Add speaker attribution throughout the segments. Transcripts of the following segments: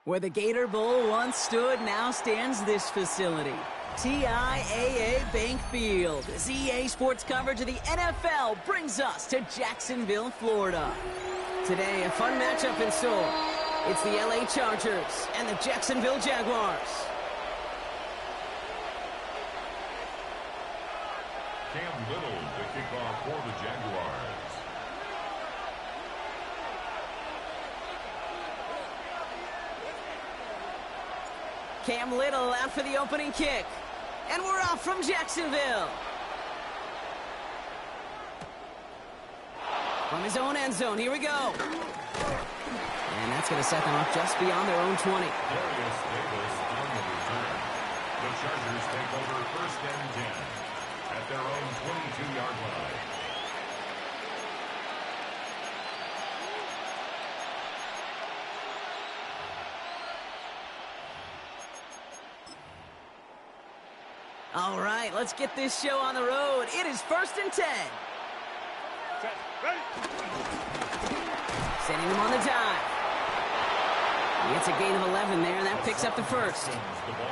Speaker 1: Where the Gator Bowl once stood, now stands this facility. TIAA Bank Field. As EA Sports coverage of the NFL brings us to Jacksonville, Florida. Today, a fun matchup in store. It's the LA Chargers and the Jacksonville Jaguars.
Speaker 2: Cam Little to kick off for the Jaguars.
Speaker 1: Cam Little out for the opening kick. And we're off from Jacksonville. From his own end zone, here we go. And that's going to set them up just beyond their own 20.
Speaker 2: Darius Davis on the return. The Chargers take over first and 10 at their own 22-yard line.
Speaker 1: All right, let's get this show on the road. It is first and 10. Sending him on the dive. He gets a gain of 11 there, and that picks up the first.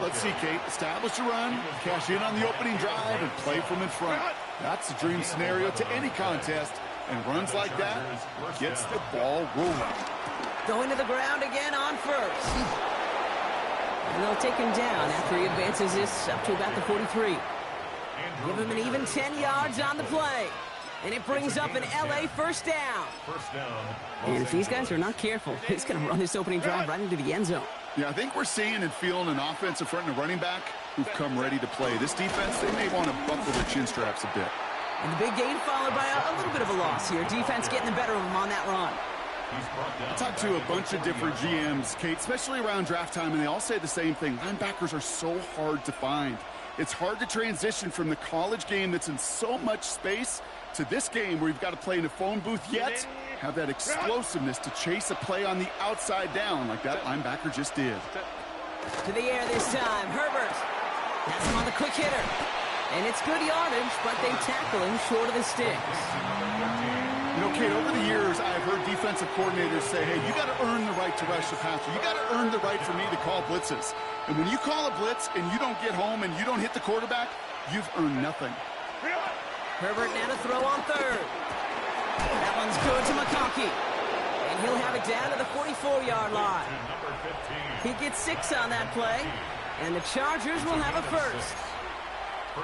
Speaker 3: Let's see, Kate. Establish a run, cash in on the opening drive, and play from in front. That's the dream scenario to any contest, and runs like that gets the ball rolling.
Speaker 1: Going to the ground again on first. And they'll take him down after he advances this up to about the 43. Give him an even 10 yards on the play. And it brings up an LA first down. And if these guys are not careful, he's going to run this opening drive right into the end zone.
Speaker 3: Yeah, I think we're seeing and feeling an offensive front and a running back who've come ready to play. This defense, they may want to buckle their chin straps a bit.
Speaker 1: And the big gain followed by a little bit of a loss here. Defense getting the better of him on that run.
Speaker 3: I talked to a bunch of different GMs, Kate, especially around draft time, and they all say the same thing. Linebackers are so hard to find. It's hard to transition from the college game that's in so much space to this game where you've got to play in a phone booth, yet have that explosiveness to chase a play on the outside down like that linebacker just did.
Speaker 1: To the air this time, Herbert. That's him on the quick hitter. And it's good yardage, but they tackle him short of the sticks.
Speaker 3: You know, Kate, over the years, I've heard defensive coordinators say, hey, you got to earn the right to rush the passer. You got to earn the right for me to call blitzes. And when you call a blitz and you don't get home and you don't hit the quarterback, you've earned nothing.
Speaker 1: Herbert now to throw on third. That one's good to McConkey. And he'll have it down to the 44-yard line. He gets 6 on that play. And the Chargers will have a first.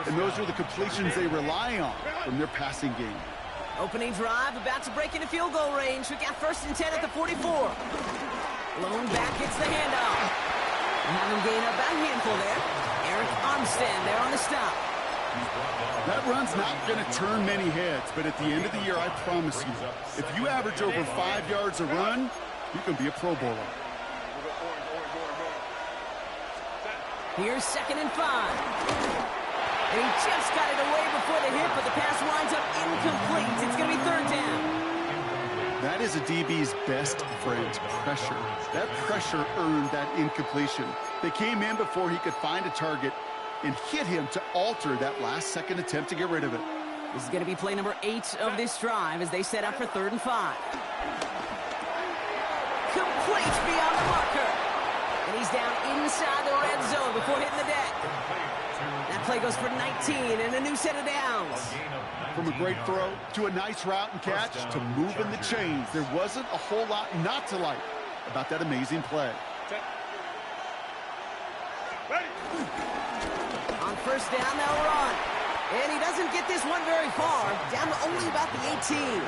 Speaker 3: And those are the completions they rely on from their passing game.
Speaker 1: Opening drive, about to break into field goal range. We got first and 10 at the 44. Lone back gets the handoff. Have him gain up a handful there. Eric Armstead there on the stop.
Speaker 3: That run's not going to turn many heads, but at the end of the year, I promise you, if you average over 5 yards a run, you can be a Pro Bowler.
Speaker 1: Here's second and 5. And he just got it away before the hit, but the pass winds up incomplete. It's going to be third down.
Speaker 3: That is a DB's best friend, pressure. That pressure earned that incompletion. They came in before he could find a target and hit him to alter that last-second attempt to get rid of it.
Speaker 1: This is going to be play number 8 of this drive as they set up for third and 5. Complete beyond the marker. And he's down inside the red zone before hitting the deck. That play goes for 19 and a new set of downs.
Speaker 3: From a great throw to a nice route and catch to moving the chains, there wasn't a whole lot not to like about that amazing play.
Speaker 1: On first down, they'll run. And he doesn't get this one very far, down to only about the 18.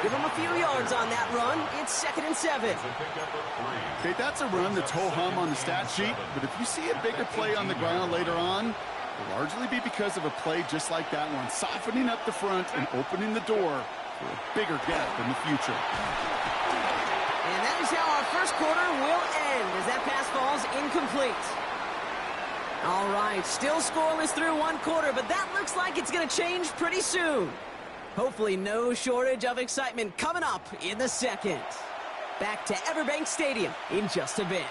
Speaker 1: Give him a few yards on that run. It's second and 7.
Speaker 3: Okay, that's a run that's ho-hum on the stat sheet, but if you see a bigger play on the ground later on, it'll largely be because of a play just like that one, softening up the front and opening the door for a bigger gap in the future.
Speaker 1: And that is how our first quarter will end as that pass falls incomplete. All right, still scoreless through one quarter, but that looks like it's going to change pretty soon. Hopefully no shortage of excitement coming up in the second. Back to Everbank Stadium in just a bit.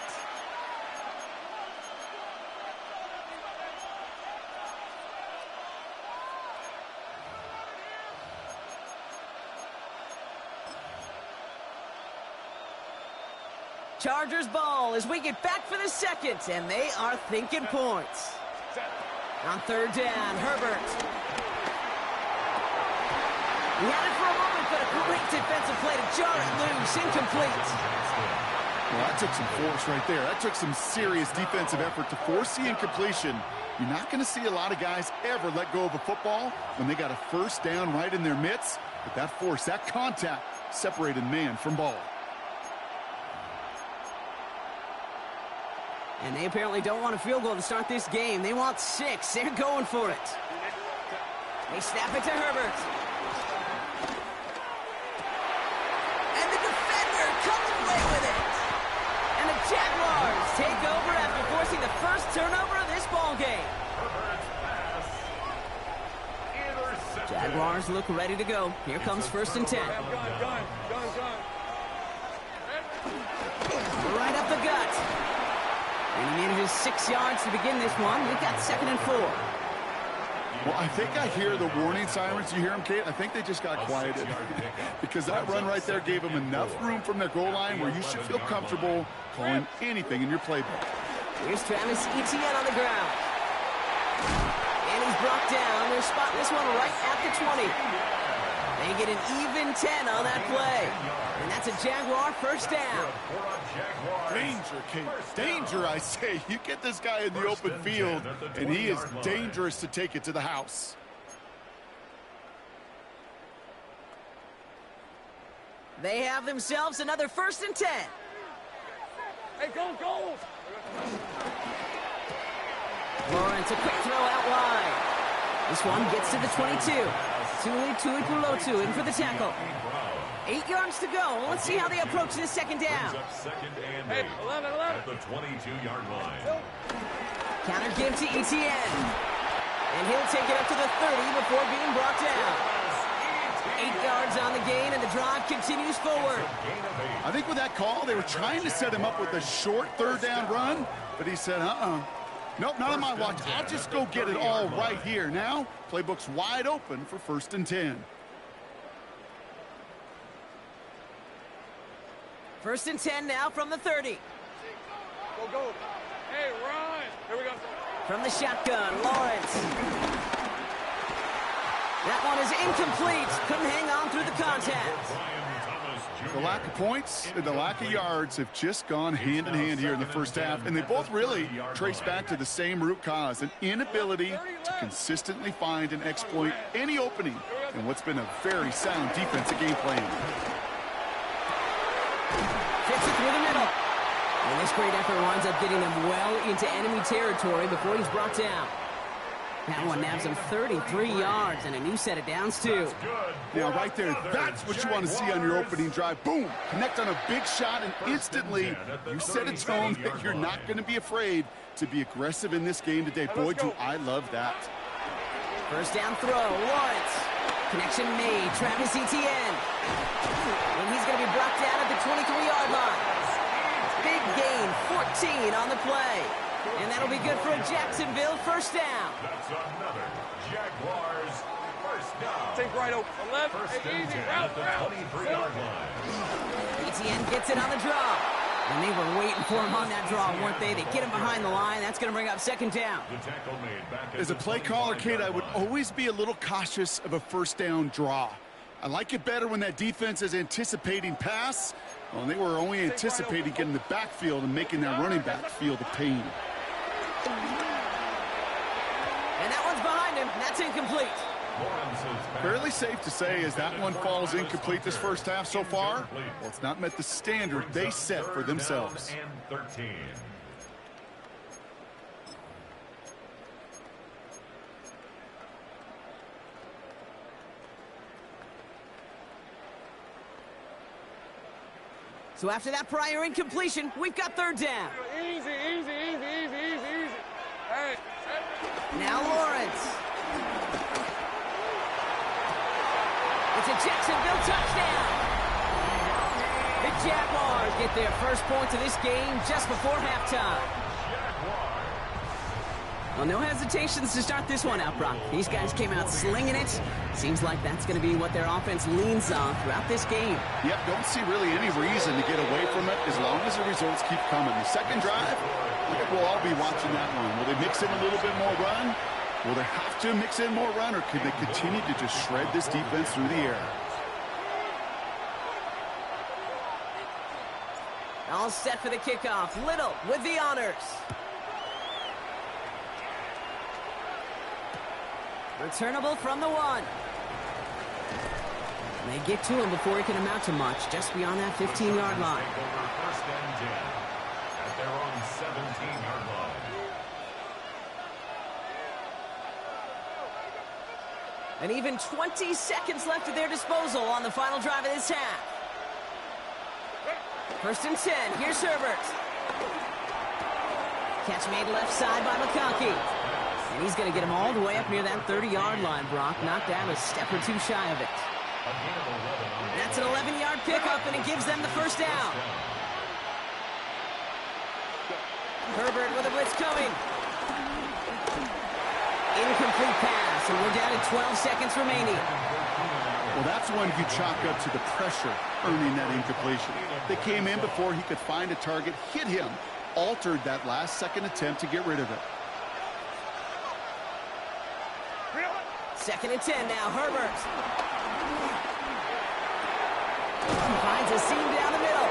Speaker 1: Chargers ball as we get back for the second, and they are thinking points. On third down, Herbert. He had it for a moment, but a great defensive play to jar it loose, incomplete.
Speaker 3: Well, that took some force right there. That took some serious defensive effort to force the incompletion. You're not going to see a lot of guys ever let go of a football when they got a first down right in their midst. But that force, that contact, separated man from ball.
Speaker 1: And they apparently don't want a field goal to start this game. They want 6. They're going for it. They snap it to Herbert. And the defender comes away with it. And the Jaguars take over after forcing the first turnover of this ball game. Jaguars look ready to go. Here comes first and 10. Right up the gut. And he manages 6 yards to begin this one. We've got 2nd and 4.
Speaker 3: Well, I think I hear the warning sirens. You hear them, Kate? I think they just got quieted. Because that run right there gave them enough room from their goal line where you should feel comfortable calling anything in your playbook.
Speaker 1: Here's Travis Etienne on the ground. And he's brought down. They're spotting this one right at the 20. They get an even 10 on that play. And that's a Jaguar first down.
Speaker 3: Danger, Kate. Danger, I say. You get this guy in the open field, and he is dangerous to take it to the house.
Speaker 1: They have themselves another first and 10.
Speaker 4: Hey, go, go!
Speaker 1: Lawrence, a quick throw out wide. This one gets to the 22. Tuipulotu in for the tackle. 8 yards to go. Let's see how they approach this second down.
Speaker 4: Hey, 11.
Speaker 2: At the 22-yard line.
Speaker 1: Counter give to Etienne. And he'll take it up to the 30 before being brought down. 8 yards on the gain, and the drive continues forward.
Speaker 3: I think with that call, they were trying to set him up with a short third down run, but he said, nope, not on my watch. I'll just go get it all right here. Now, playbook's wide open for first and 10.
Speaker 1: First and 10 now from the 30.
Speaker 4: Go. Hey, run. Here we go.
Speaker 1: From the shotgun, Lawrence. That one is incomplete. Couldn't hang on through the contact.
Speaker 3: The lack of points and the lack of yards have just gone hand in hand here in the first half, and they both really trace back to the same root cause, an inability to consistently find and exploit any opening in what's been a very sound defensive game plan.
Speaker 1: Fits it through the middle. And this great effort winds up getting them well into enemy territory before he's brought down. That one nabs him 33 yards and a new set of downs, too.
Speaker 3: Yeah, right there. That's what you want to see on your opening drive. Boom! Connect on a big shot, and instantly you set a tone that you're not going to be afraid to be aggressive in this game today. Boy, do I love that.
Speaker 1: First down throw, Lawrence. Connection made, Travis Etienne. And he's going to be brought down at the 23-yard line. Big gain, 14 on the play. And that'll be good for a Jacksonville first down.
Speaker 2: That's another Jaguars first down.
Speaker 4: Take right over. 11.
Speaker 2: First
Speaker 4: Hey,
Speaker 2: and
Speaker 4: easy.
Speaker 2: 10
Speaker 4: Route.
Speaker 2: at the 23-yard line.
Speaker 1: Etienne gets it on the draw. And they were waiting for him on that draw, weren't they? They get him behind the line. That's going to bring up second down.
Speaker 2: The tackle made back
Speaker 3: As a play caller, Kate, I would always be a little cautious of a first down draw. I like it better when that defense is anticipating pass. Well, they were only anticipating getting the backfield and making that running back feel the pain.
Speaker 1: And that one's behind him. That's incomplete.
Speaker 3: Fairly safe to say as that one falls incomplete this first half so far. Well, it's not met the standard they set for themselves.
Speaker 2: And 13.
Speaker 1: So after that prior incompletion, we've got third down.
Speaker 4: Easy. Hey.
Speaker 1: Now Lawrence. It's a Jacksonville touchdown. The Jaguars get their first points of this game just before halftime. Well, no hesitations to start this one out, Brock. These guys came out slinging it. Seems like that's going to be what their offense leans on throughout this game.
Speaker 3: Yep, don't see really any reason to get away from it as long as the results keep coming. The second drive, I think we'll all be watching that one. Will they mix in a little bit more run? Will they have to mix in more run, or can they continue to just shred this defense through the air?
Speaker 1: All set for the kickoff. Little with the honors. Returnable from the 1. They get to him before he can amount to much, just beyond that 15-yard line.
Speaker 2: First and 10 at their own 17-yard line.
Speaker 1: And even 20 seconds left at their disposal on the final drive of this half. First and 10. Here's Herbert. Catch made left side by McConkey. And he's going to get him all the way up near that 30-yard line, Brock. Knocked out a step or two shy of it. That's an 11-yard pickup, and it gives them the first down. Herbert with a blitz coming. Incomplete pass, and we're down to 12 seconds remaining.
Speaker 3: Well, that's one you chalk up to the pressure earning that incompletion. They came in before he could find a target, hit him, altered that last-second attempt to get rid of it.
Speaker 1: Second and 10 now, Herbert. Finds a seam down the middle.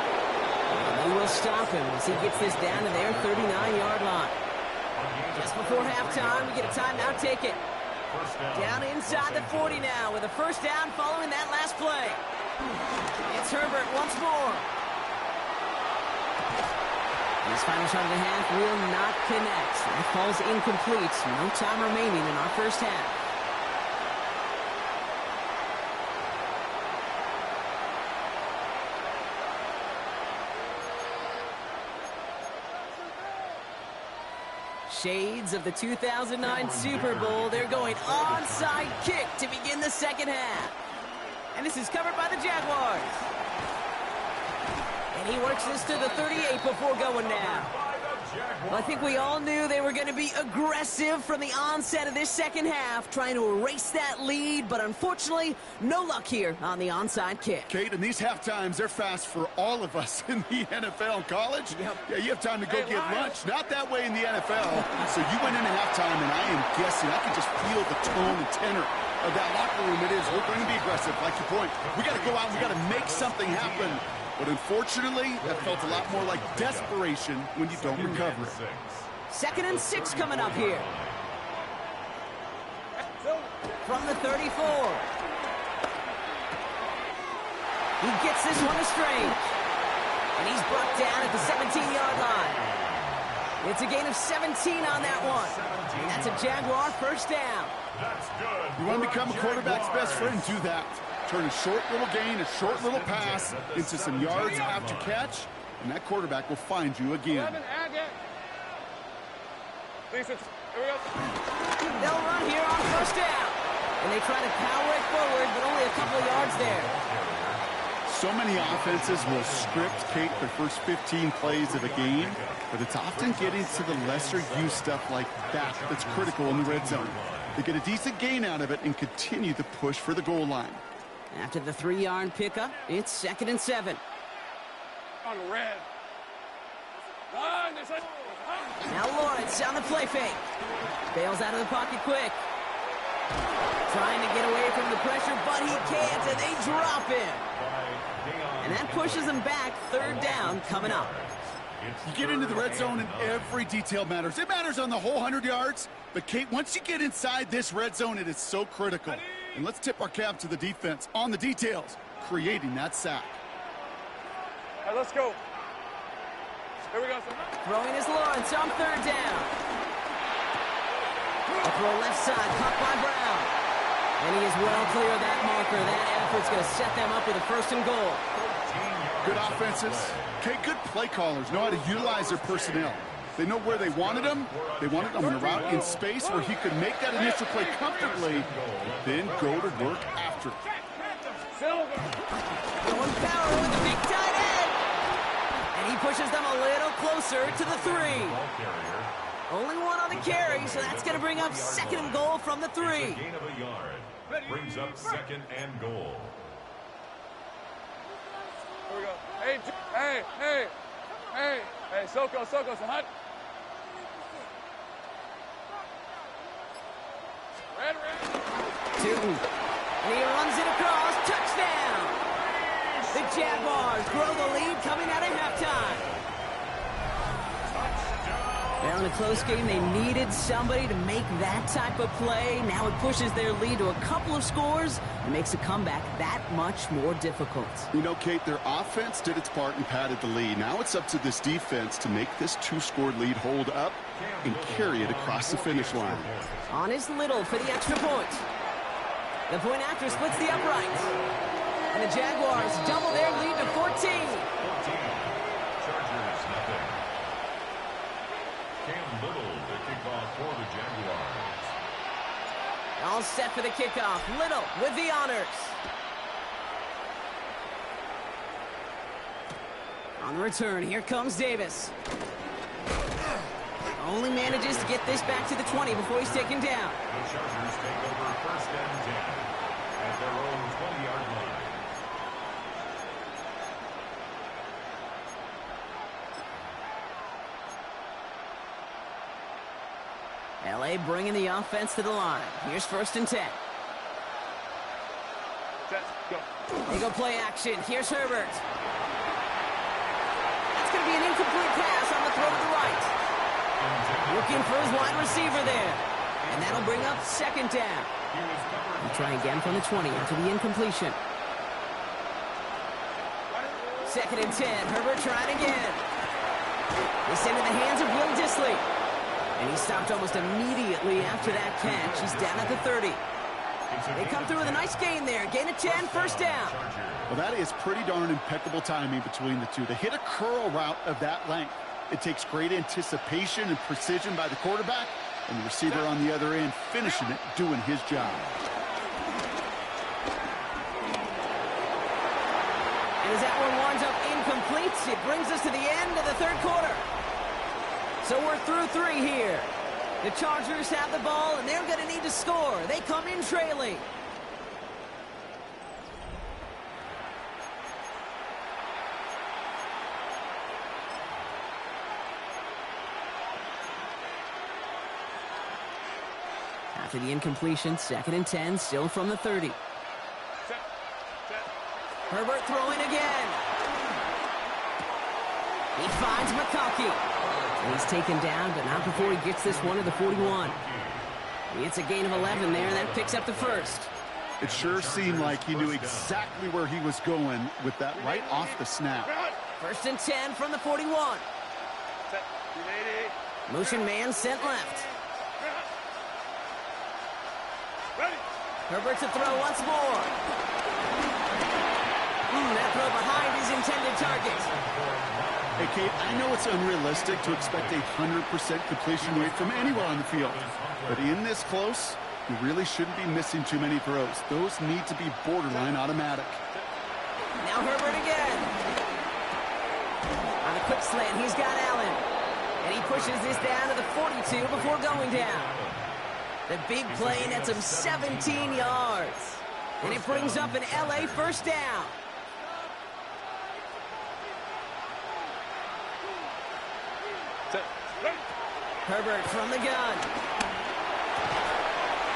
Speaker 1: And they will stop him as he gets this down to their 39-yard line. Just before halftime, we get a timeout ticket. Down inside the 40 now with a first down following that last play. It's Herbert once more. His final shot of the half will not connect. That falls incomplete. No time remaining in our first half. Shades of the 2009 Super Bowl. They're going onside kick to begin the second half. And this is covered by the Jaguars. And he works this to the 38 before going now. Well, I think we all knew they were going to be aggressive from the onset of this second half, trying to erase that lead, but unfortunately, no luck here on the onside kick.
Speaker 3: Kate, and these half times, they're fast for all of us in the NFL and college.
Speaker 1: Yep.
Speaker 3: Yeah, you have time to go get lunch. Not that way in the NFL. So you went into halftime, and I am guessing, I can just feel the tone and tenor of that locker room. It is, we're going to be aggressive, like your point. We got to go out, we got to make something happen. But unfortunately, that felt a lot more like desperation when you don't recover it.
Speaker 1: Second and 6 coming up here. From the 34. He gets this one to Strange. And he's brought down at the 17-yard line. It's a gain of 17 on that one. And that's a Jaguar first down.
Speaker 3: You want to become a quarterback's best friend, do that. Turn a short little gain, a short little pass into some yards after catch, and that quarterback will find you again.
Speaker 1: They'll run here on first down. And they try to power it forward, but only a couple of yards there.
Speaker 3: So many offenses will script, Kate, their first 15 plays of a game, but it's often getting to the lesser-used stuff like that that's critical in the red zone. They get a decent gain out of it and continue to push for the goal line.
Speaker 1: After the 3-yard pickup, it's second and 7.
Speaker 4: On the red.
Speaker 1: Now Lawrence on the play fake. Bails out of the pocket quick. Trying to get away from the pressure, but he can't, and they drop him. And that pushes him back. Third down coming up.
Speaker 3: You get into the red zone and every detail matters. It matters on the whole 100 yards. But, Kate, once you get inside this red zone, it is so critical. And let's tip our cap to the defense on the details, creating that sack.
Speaker 4: Hey, let's go. Here we go.
Speaker 1: Throwing is Lawrence on third down. A throw left side, caught by Brown. And he is well clear of that marker. That effort's going to set them up with a first and goal.
Speaker 3: Good offenses. Okay, good play callers know how to utilize their personnel. They know where they wanted him. They wanted him in a route in space where he could make that initial play comfortably, then go to work after.
Speaker 1: Going power with the big tight end. And he pushes them a little closer to the 3. Only one on the carry, so that's going to bring up second and goal from the 3.
Speaker 2: It's a gain of a yard. Brings up second and goal.
Speaker 4: Here we go. Hey, Soko, Sahat. Red.
Speaker 1: 2. And he runs it across. Touchdown! The Jaguars grow the lead coming out of halftime. Now in a close game, they needed somebody to make that type of play. Now it pushes their lead to a couple of scores and makes a comeback that much more difficult.
Speaker 3: You know, Kate, their offense did its part and padded the lead. Now it's up to this defense to make this 2-score lead hold up and carry it across the finish line.
Speaker 1: On is Little for the extra point. The point after splits the uprights. And the Jaguars double their lead to 14.
Speaker 2: Chargers nothing. Cam Little, the kickoff for the Jaguars.
Speaker 1: All set for the kickoff. Little with the honors. On the return, here comes Davis. Only manages to get this back to the 20 before he's taken down.
Speaker 2: The Chargers take over first and 10 at their own 20-yard line.
Speaker 1: LA bringing the offense to the line. Here's first and 10.
Speaker 4: Set, go.
Speaker 1: They go play action. Here's Herbert. That's going to be an incomplete pass on the throw to the right. Looking for his wide receiver there. And that'll bring up second down. He'll try again from the 20 after the incompletion. Second and 10. Herbert trying again. It's into the hands of Will Dissly. And he stopped almost immediately after that catch. He's down at the 30. They come through with a nice gain there. Gain of 10, first down.
Speaker 3: Well, that is pretty darn impeccable timing between the two. They hit a curl route of that length. It takes great anticipation and precision by the quarterback, and the receiver on the other end finishing it, doing his job.
Speaker 1: And as that one winds up incomplete, it brings us to the end of the third quarter. So we're through 3 here. The Chargers have the ball, and they're going to need to score. They come in trailing. After the incompletion, second and 10, still from the 30. Herbert throwing again. He finds McConkey. And he's taken down, but not before he gets this one to the 41. He gets a gain of 11 there, and that picks up the first.
Speaker 3: It sure seemed like he knew exactly where he was going with that right off the snap.
Speaker 1: First and 10 from the 41. Motion man sent left. Herbert to throw once more. That throw behind his intended target.
Speaker 3: Hey, Kate, I know it's unrealistic to expect a 100% completion rate from anywhere on the field. But in this close, you really shouldn't be missing too many throws. Those need to be borderline automatic.
Speaker 1: Now Herbert again. On a quick slant, he's got Allen. And he pushes this down to the 42 before going down. The big play nets him 17 yards. And it brings up an LA first down. Herbert from the gun.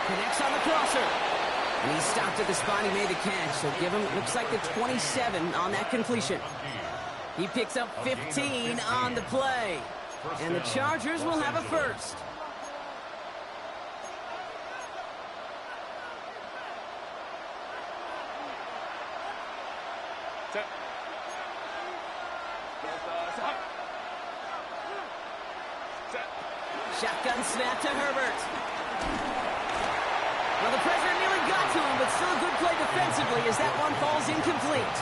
Speaker 1: Connects on the crosser. And he stopped at the spot he made the catch. So give him, looks like the 27 on that completion. He picks up 15 on the play. And the Chargers will have a first. Shotgun snap to Herbert. Well, the pressure nearly got to him, but still a good play defensively as that one falls incomplete.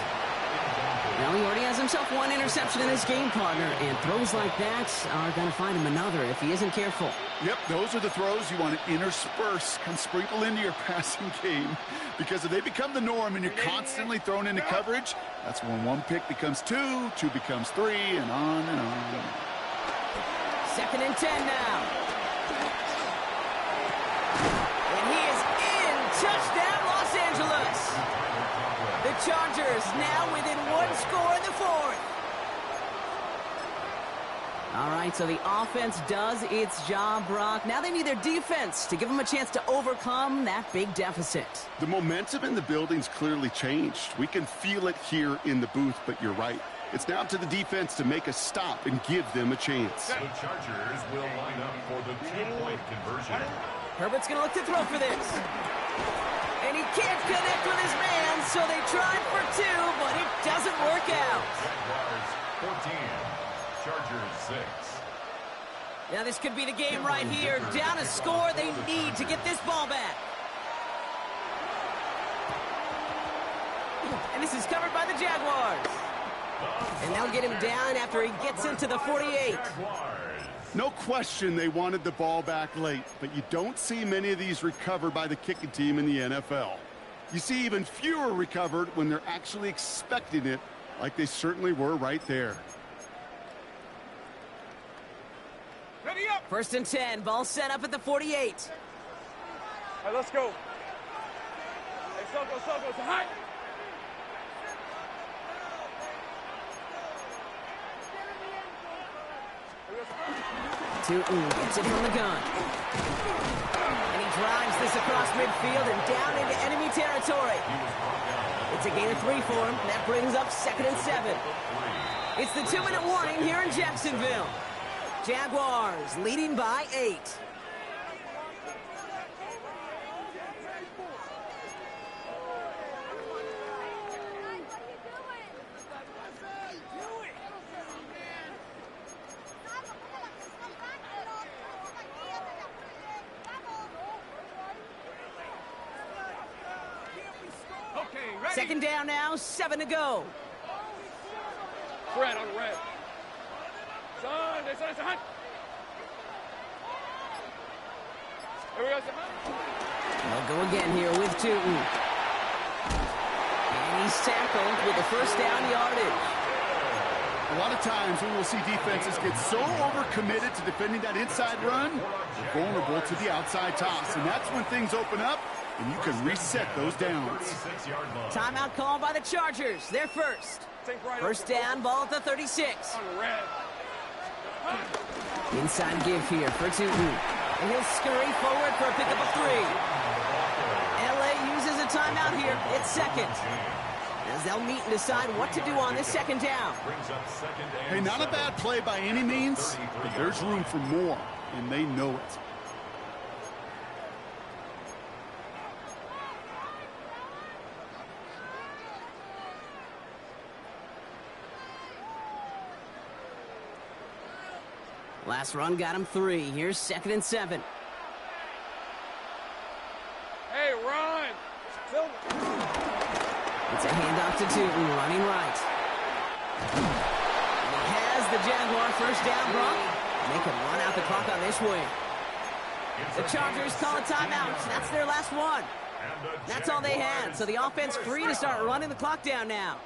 Speaker 1: Well, he already has himself one interception in his game, partner, and throws like that are going to find him another if he isn't careful.
Speaker 3: Yep, those are the throws you want to intersperse and sprinkle into your passing game, because if they become the norm and you're constantly thrown into coverage, that's when one pick becomes two, two becomes three, and on and on.
Speaker 1: Second and 10 now. Chargers now within one score in the fourth. All right, so the offense does its job, Brock. Now they need their defense to give them a chance to overcome that big deficit.
Speaker 3: The momentum in the building's clearly changed. We can feel it here in the booth, but you're right. It's now up to the defense to make a stop and give them a chance.
Speaker 2: The Chargers will line up for the two-point conversion.
Speaker 1: Herbert's going to look to throw for this. And he can't connect with his man, so they tried for two, but it doesn't work out.
Speaker 2: Jaguars 14, Chargers 6.
Speaker 1: Now this could be the game right here. Down a score, they need to get this ball back. And this is covered by the Jaguars. And they'll get him down after he gets into the 48.
Speaker 3: No question they wanted the ball back late, but you don't see many of these recovered by the kicking team in the NFL. You see even fewer recovered when they're actually expecting it, like they certainly were right there.
Speaker 4: Ready up.
Speaker 1: 1st and 10, ball set up at the 48.
Speaker 4: All right, let's go. Hey, Soko, it's a high.
Speaker 1: Tootin gets it from the gun. And he drives this across midfield and down into enemy territory. It's a gain of 3 for him, and that brings up 2nd and 7. It's the 2-minute warning here in Jacksonville. Jaguars leading by 8. Second down now, 7 to go.
Speaker 4: Red on the red. Son, it's a hunt. Here we go,
Speaker 1: They'll go again here with Tootin. And he's tackled with the 1st down yardage.
Speaker 3: A lot of times we will see defenses get so overcommitted to defending that inside run, they're vulnerable to the outside toss. And that's when things open up, and you can reset those downs.
Speaker 1: Timeout called by the Chargers. They're first. 1st down, ball at the 36.
Speaker 4: on the red.
Speaker 1: Inside give here for Tootin. And he'll scurry forward for a pickup of 3. LA uses a timeout here. It's 2nd. As they'll meet and decide what to do on this 2nd down.
Speaker 3: Hey, not a bad play by any means, but there's room for more, and they know it.
Speaker 1: Last run got him 3. Here's 2nd and 7.
Speaker 4: Hey, run!
Speaker 1: It's a handoff to Tootin, running right. And he has the Jaguar 1st down, Brock. They can run out the clock on this wing. The Chargers call a timeout. That's their last one. That's all they had, so the offense free to start running the clock down now.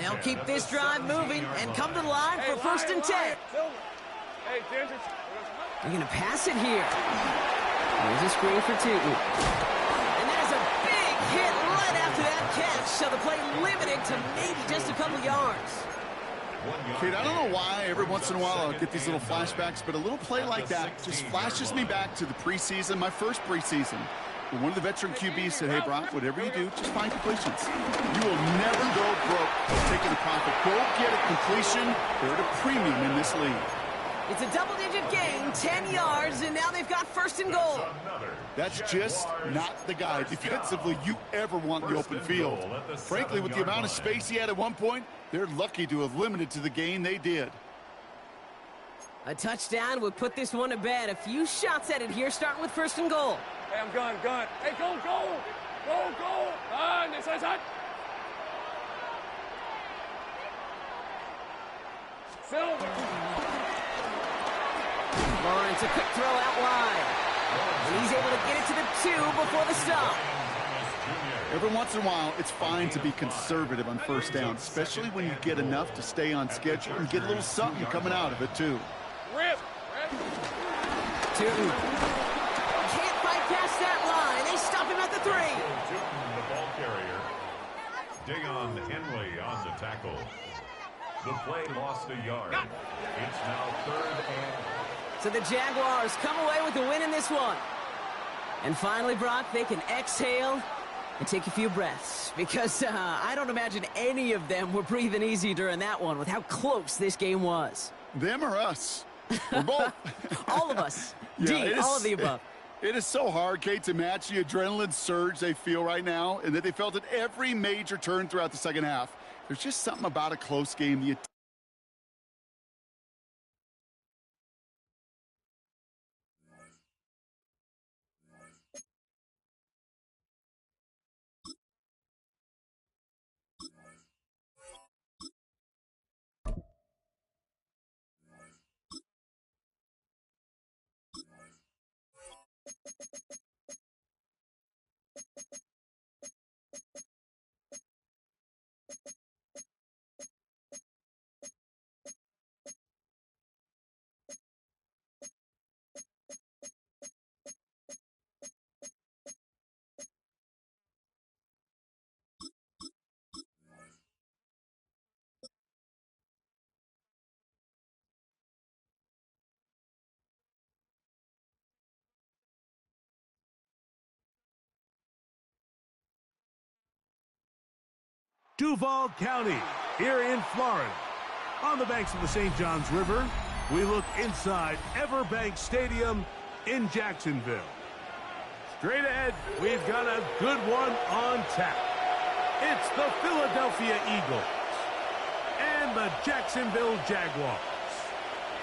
Speaker 1: They'll keep this drive moving and come to the line for 1st and 10.
Speaker 4: Hey, Ginger.
Speaker 1: They're going to pass it here. Here's a screen for Tootin. And that is a big hit right after that catch, so the play limited to maybe just a couple yards.
Speaker 3: Kate, I don't know why every once in a while I'll get these little flashbacks, but a little play like that just flashes me back to the preseason, my first preseason. When one of the veteran QBs said, hey, Brock, whatever you do, just find completions. You will never go broke taking a profit. Go get a completion. They're at a premium in this league.
Speaker 1: It's a double-digit gain, 10 yards, and now they've got 1st and goal.
Speaker 3: That's just not the guy defensively you ever want in the open field. Frankly, with the amount of space he had at one point, they're lucky to have limited to the gain they did.
Speaker 1: A touchdown would put this one to bed. A few shots at it here, starting with 1st and goal.
Speaker 4: Hey, I'm gun. Hey, go. This is hot. Silver.
Speaker 1: Lawrence, a quick throw out wide. And he's able to get it to the 2 before the stop.
Speaker 3: Every once in a while, it's fine to be conservative on 1st down, especially when you get enough to stay on schedule and get a little something coming out of it, too.
Speaker 4: Rip.
Speaker 1: Tootin. Can't fight past that line. They stop him at the 3.
Speaker 2: Deion Henley on the tackle. The play lost a yard. It's now 3rd and...
Speaker 1: So the Jaguars come away with the win in this one. And finally, Brock, they can exhale and take a few breaths. Because I don't imagine any of them were breathing easy during that one with how close this game was.
Speaker 3: Them or us? We're both.
Speaker 1: All of us.
Speaker 3: Yeah,
Speaker 1: D, all of the above.
Speaker 3: It is so hard, Kate, to match the adrenaline surge they feel right now and that they felt at every major turn throughout the second half. There's just something about a close game.
Speaker 5: Duval County, here in Florida. On the banks of the St. Johns River, we look inside Everbank Stadium in Jacksonville. Straight ahead, we've got a good one on tap. It's the Philadelphia Eagles and the Jacksonville Jaguars.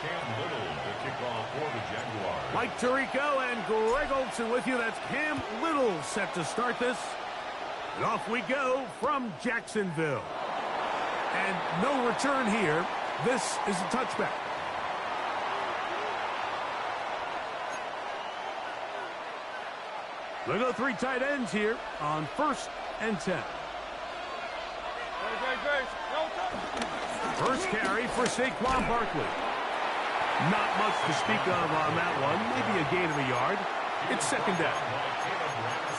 Speaker 2: Cam Little to kick off for the Jaguars.
Speaker 5: Mike Tirico and Greg Olson with you. That's Cam Little set to start this. And off we go from Jacksonville. And no return here. This is a touchback. They go 3 tight ends here on 1st and 10. First carry for Saquon Barkley. Not much to speak of on that one. Maybe a gain of a yard. It's 2nd down.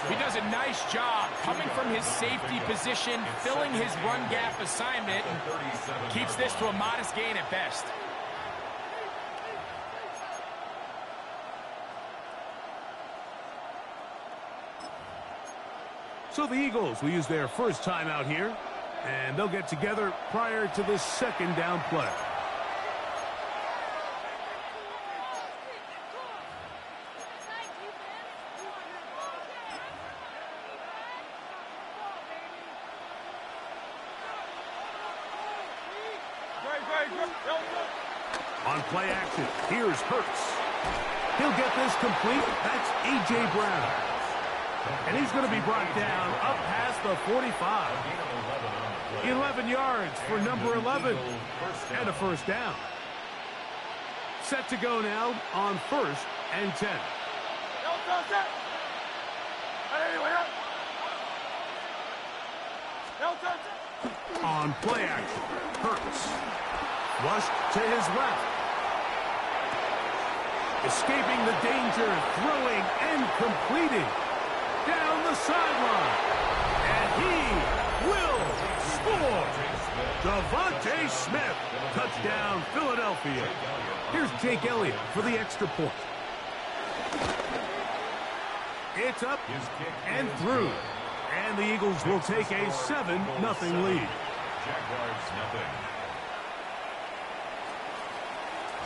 Speaker 6: He does a nice job coming from his safety position, filling his run gap assignment, and keeps this to a modest gain at best.
Speaker 5: So the Eagles will use their first timeout here, and they'll get together prior to this 2nd down play. On play action, here's Hurts. He'll get this complete. That's A.J. Brown. And he's going to be brought down up past the 45. 11 yards for number 11. And a 1st down. Set to go now on 1st and 10. On play action, Hurts. Flushed to his left. Escaping the danger, throwing and completing. Down the sideline. And he will score. Devontae Smith. Touchdown, Philadelphia. Here's Jake Elliott for the extra point. It's up and through. And the Eagles will take a 7-0 lead.
Speaker 2: Jaguars nothing.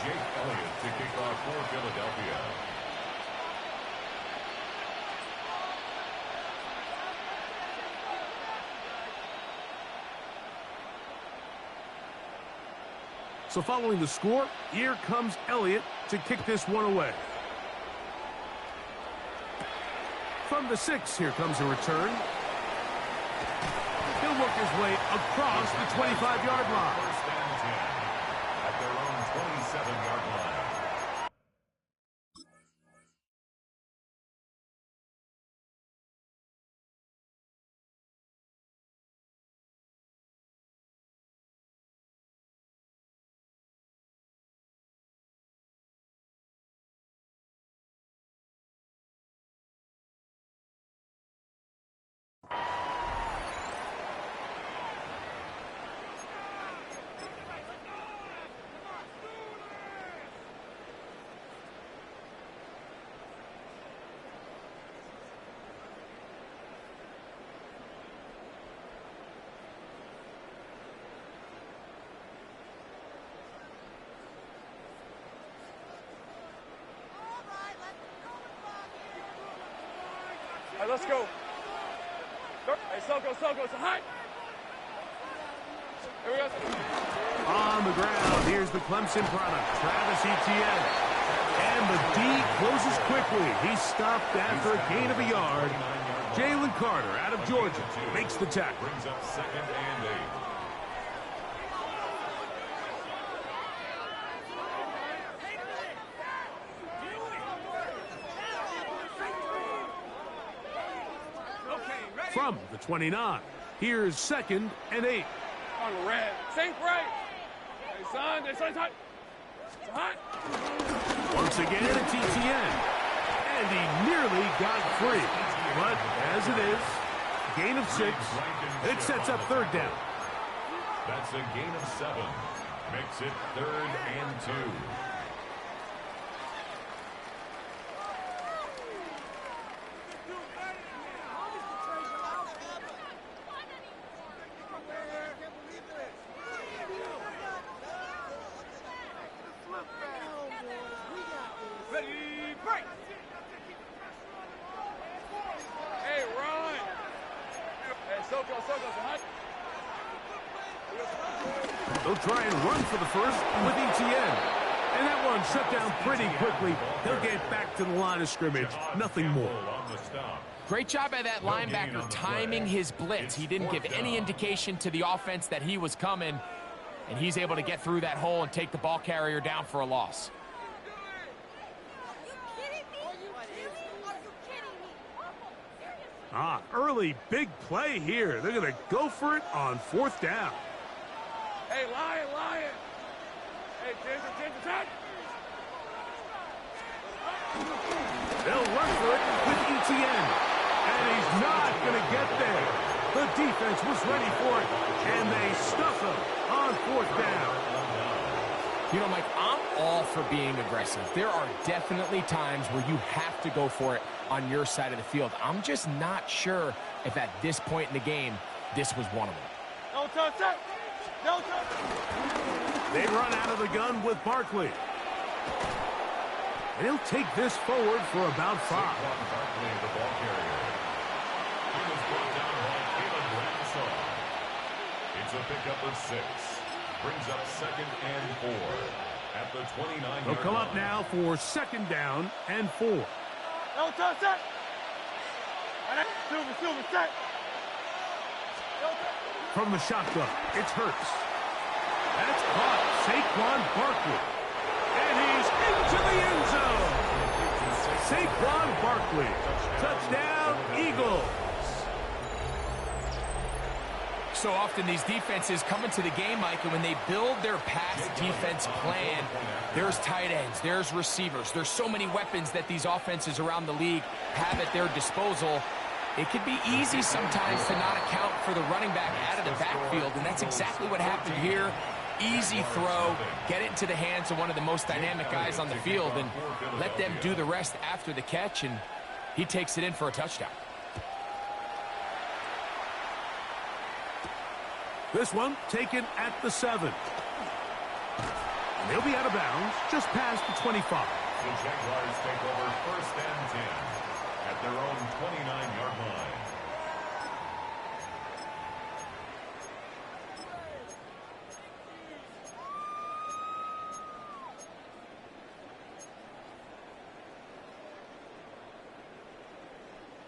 Speaker 2: Jake Elliott to kick off for Philadelphia.
Speaker 5: So following the score, here comes Elliott to kick this one away. From the 6, here comes a return. He'll work his way across the 25-yard line.
Speaker 2: 1st and 10 at their own 27-yard line.
Speaker 4: right, let's go. Hey, Soko, it's a hot. Here we go.
Speaker 5: On the ground, here's the Clemson product, Travis Etienne. And the D closes quickly. He's stopped after a gain of a yard. Jalen Carter out of Georgia makes the tackle.
Speaker 2: Brings up 2nd and 8.
Speaker 5: From the 29, here's 2nd and 8.
Speaker 4: On the red. Safe right. Hey, son, it's hot. It's hot.
Speaker 5: Once again, it's Etienne. And he nearly got free. But as it is, gain of 6. It sets up 3rd down.
Speaker 2: That's a gain of 7. Makes it 3rd and 2.
Speaker 5: They'll try and run for the first with Etienne. And that one shut down pretty quickly. He'll get back to the line of scrimmage. Nothing more.
Speaker 6: Great job by that linebacker timing his blitz. He didn't give any indication to the offense that he was coming, and he's able to get through that hole and take the ball carrier down for a loss.
Speaker 5: Early big play here. They're going to go for it on 4th down.
Speaker 4: Hey, Lion. Hey, Ginger, touch.
Speaker 5: They'll run for it with Etienne. And he's not going to get there. The defense was ready for it, and they stuff him on 4th down.
Speaker 6: You know, Mike, I'm all for being aggressive. There are definitely times where you have to go for it on your side of the field. I'm just not sure if at this point in the game, this was one of them.
Speaker 4: No touch.
Speaker 5: They run out of the gun with Barkley. And he'll take this forward for about 5.
Speaker 2: Barkley, the ball carrier. He was brought down by Caleb Bradshaw. It's a pickup of 6. Brings up 2nd and 4 at the 29-yard
Speaker 5: They'll come up
Speaker 2: line.
Speaker 5: now for 2nd down and 4.
Speaker 4: No touch. Silver, set.
Speaker 5: From the shotgun, it's Hurts. That's caught. Saquon Barkley. And he's into the end zone. Saquon Barkley. Touchdown, Eagles.
Speaker 6: So often these defenses come into the game, Mike, and when they build their pass defense plan, there's tight ends, there's receivers, there's so many weapons that these offenses around the league have at their disposal. It can be easy sometimes to not account for the running back out of the backfield, and that's exactly what happened here. Easy throw, get it into the hands of one of the most dynamic guys on the field, and let them do the rest after the catch, and he takes it in for a touchdown.
Speaker 5: This one taken at the 7. And he'll be out of bounds just past the 25.
Speaker 2: The Jaguars take over 1st and 10 at their own 29-yard line.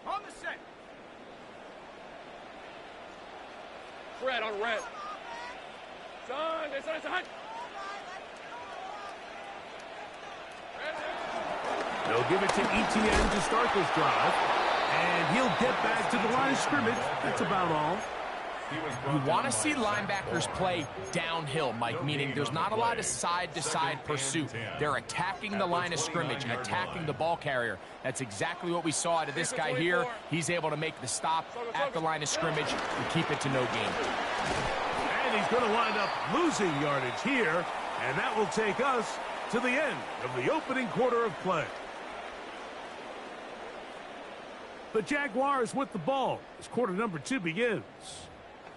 Speaker 4: On the set. Red on red. Son, it's hot.
Speaker 5: They'll give it to Etienne to start this drive. And he'll get back to the line of scrimmage. That's about all.
Speaker 6: You want to see linebackers play downhill, Mike, meaning there's not a lot of side-to-side pursuit. They're attacking the line of scrimmage, attacking the ball carrier. That's exactly what we saw out of this guy here. He's able to make the stop at the line of scrimmage and keep it to no gain.
Speaker 5: And he's going to wind up losing yardage here. And that will take us to the end of the opening quarter of play. The Jaguars with the ball as quarter number 2 begins.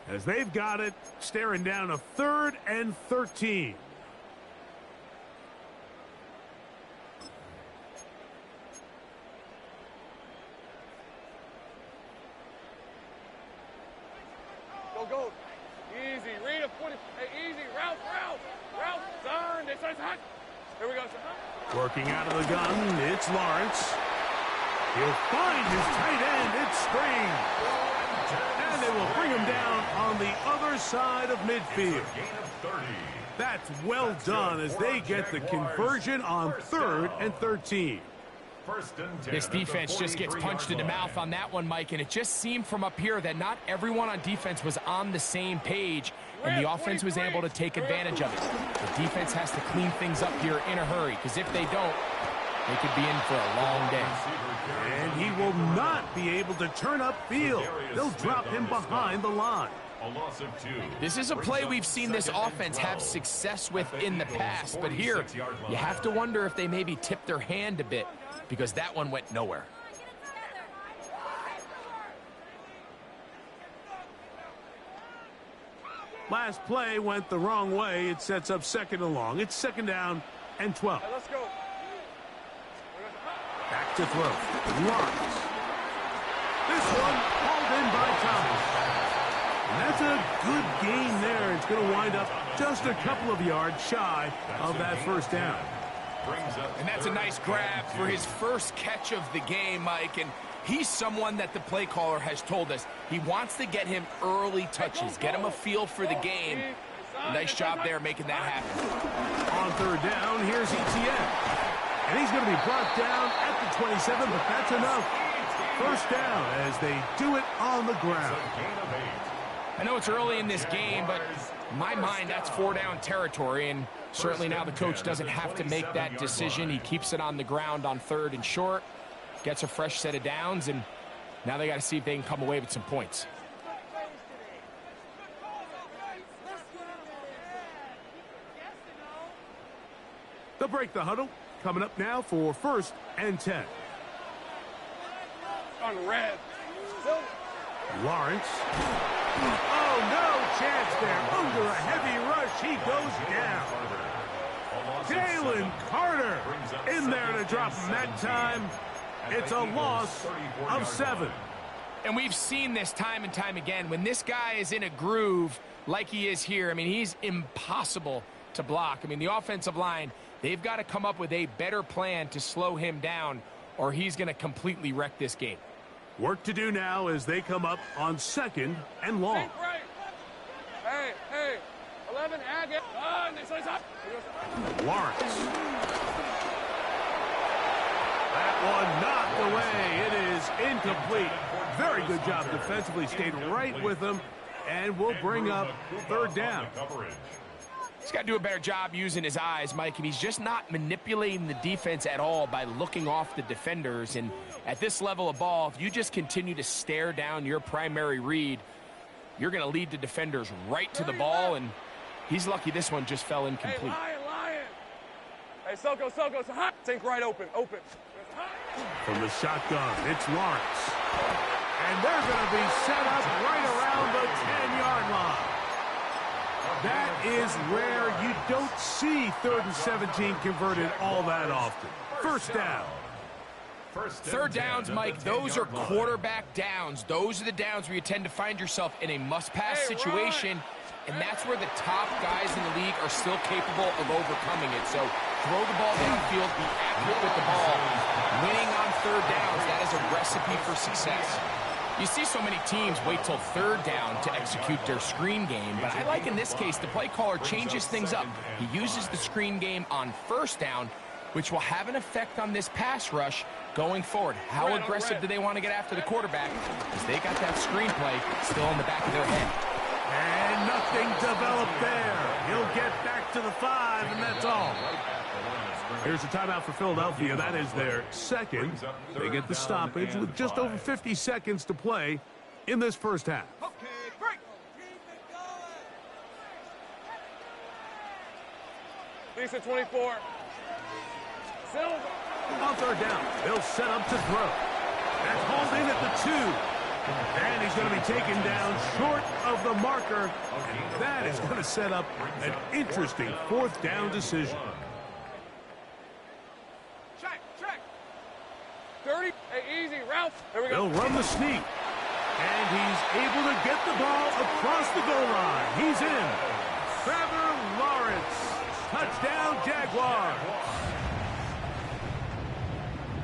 Speaker 5: As they've got it, staring down a 3rd and 13.
Speaker 4: Hey, easy. Ralph. Son, this is hot. Here we go, son.
Speaker 5: Working out of the gun, it's Lawrence. He'll find his tight end. It's Strange. And they will bring him down on the other side of midfield. That's well done as they get the conversion on 3rd and 13.
Speaker 6: This defense just gets punched in the mouth on that one, Mike, and it just seemed from up here that not everyone on defense was on the same page, and the offense was able to take advantage of it. The defense has to clean things up here in a hurry, because if they don't, they could be in for a long day.
Speaker 5: And he will not be able to turn upfield. They'll drop him behind the line.
Speaker 6: This is a play we've seen this offense have success with in the past, but here you have to wonder if they maybe tipped their hand a bit, because that one went nowhere.
Speaker 5: Last play went the wrong way. It sets up 2nd and long. It's 2nd down and 12.
Speaker 4: Hey, let's go.
Speaker 5: Back to throw. Lawrence. This one hauled in by Thomas. And that's a good gain there. It's going to wind up just a couple of yards shy of that 1st down.
Speaker 6: And that's a nice grab for his first catch of the game, Mike. And he's someone that the play caller has told us he wants to get him early touches, get him a feel for the game. Nice job there making that happen.
Speaker 5: On 3rd down, here's Etienne. And he's going to be brought down at the 27, but that's enough. 1st down as they do it on the ground.
Speaker 6: I know it's early in this game, but in my mind, that's 4-down territory, and certainly now the coach doesn't have to make that decision. He keeps it on the ground on 3rd and short, gets a fresh set of downs, and now they got to see if they can come away with some points.
Speaker 5: They'll break the huddle. Coming up now for 1st and 10.
Speaker 4: On red.
Speaker 5: Lawrence. Oh, no chance there. Under a heavy rush, he goes down. Jalen Carter in there to drop him that time. It's a loss of 7.
Speaker 6: And we've seen this time and time again. When this guy is in a groove like he is here, I mean, he's impossible to block. I mean, the offensive line, they've got to come up with a better plan to slow him down, or he's going to completely wreck this game.
Speaker 5: Work to do now as they come up on 2nd and long.
Speaker 4: Hey, 11, Agate.
Speaker 5: Lawrence. That one knocked away. It is incomplete. Very good job defensively. Stayed right with him, and will bring up 3rd down.
Speaker 6: He's got to do a better job using his eyes, Mike, and he's just not manipulating the defense at all by looking off the defenders. And at this level of ball, if you just continue to stare down your primary read, you're going to lead the defenders right to the ball, and he's lucky this one just fell incomplete.
Speaker 4: Hey, Lion. Hey, Soko, it's hot. Think right open.
Speaker 5: From the shotgun, it's Lawrence. And they're going to be set up right around the 10-yard line. That is rare. You don't see 3rd and 17 converted all that often. 1st down.
Speaker 6: 3rd downs, Mike, those are quarterback downs. Those are the downs where you tend to find yourself in a must-pass situation, and that's where the top guys in the league are still capable of overcoming it. So throw the ball downfield, be accurate with the ball. Winning on 3rd downs, that is a recipe for success. You see so many teams wait till 3rd down to execute their screen game, but I like in this case the play caller changes things up. He uses the screen game on 1st down, which will have an effect on this pass rush going forward. How aggressive do they want to get after the quarterback? Because they got that screen play still in the back of their head.
Speaker 5: And nothing developed there. He'll get back to the 5, and that's all. Here's a timeout for Philadelphia. That is their 2nd. They get the stoppage with just over 50 seconds to play in this 1st half.
Speaker 4: Okay, break. Lisa, 24. Silver.
Speaker 5: On 3rd down, they'll set up to throw. That's hauled in at the 2. And he's going to be taken down short of the marker. And that is going to set up an interesting 4th down decision.
Speaker 4: Check. 30. Hey, easy, Ralph. Here we go.
Speaker 5: They'll run the sneak. And he's able to get the ball across the goal line. He's in. Trevor Lawrence. Touchdown, Jaguars.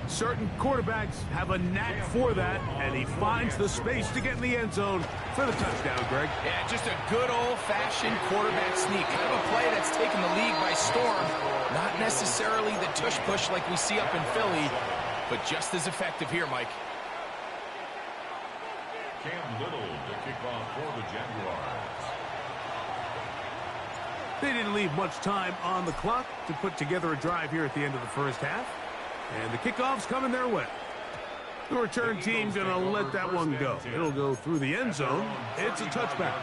Speaker 5: Certain quarterbacks have a knack for that, and he finds the space to get in the end zone for the touchdown, Greg.
Speaker 6: Yeah, just a good old-fashioned quarterback sneak. Kind of a play that's taken the league by storm. Not necessarily the tush-push like we see up in Philly, but just as effective here, Mike.
Speaker 2: Cam Little to kick off for the Jaguars.
Speaker 5: They didn't leave much time on the clock to put together a drive here at the end of the first half. And the kickoff's coming their way. The return team going to let that one go. It'll go through the end zone. It's a touchback.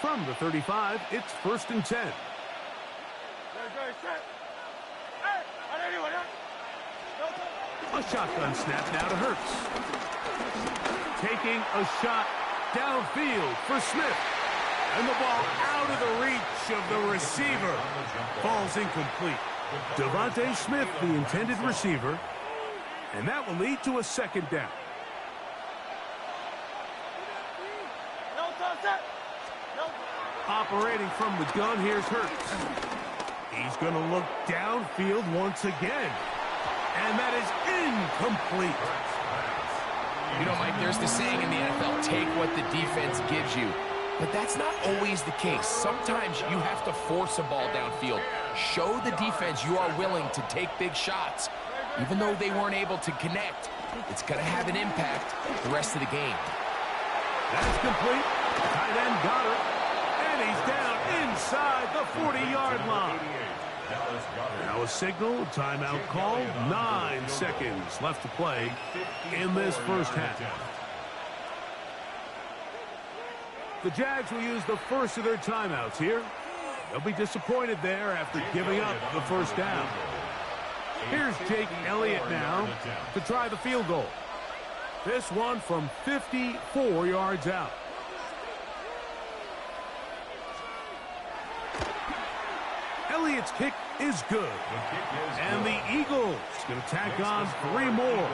Speaker 5: From the 35, it's 1st and 10. A shotgun snap now to Hurts. Taking a shot downfield for Smith. And the ball out of the reach of the receiver. Falls incomplete. Devontae Smith, the intended receiver. And that will lead to a 2nd down. Operating from the gun, here's Hurts. He's going to look downfield once again. And that is incomplete.
Speaker 6: You know, Mike, there's the saying in the NFL, take what the defense gives you. But that's not always the case. Sometimes you have to force a ball downfield. Show the defense you are willing to take big shots. Even though they weren't able to connect, it's going to have an impact the rest of the game.
Speaker 5: That's complete. Tight end got it. And he's down inside the 40-yard line. Now a signal, timeout call. 9 seconds left to play in this first half. The Jags will use the first of their timeouts here. They'll be disappointed there after giving up the first down. Here's Jake Elliott now to try the field goal. This one from 54 yards out. Elliott's kick is good. And the Eagles going to tack on 3 more,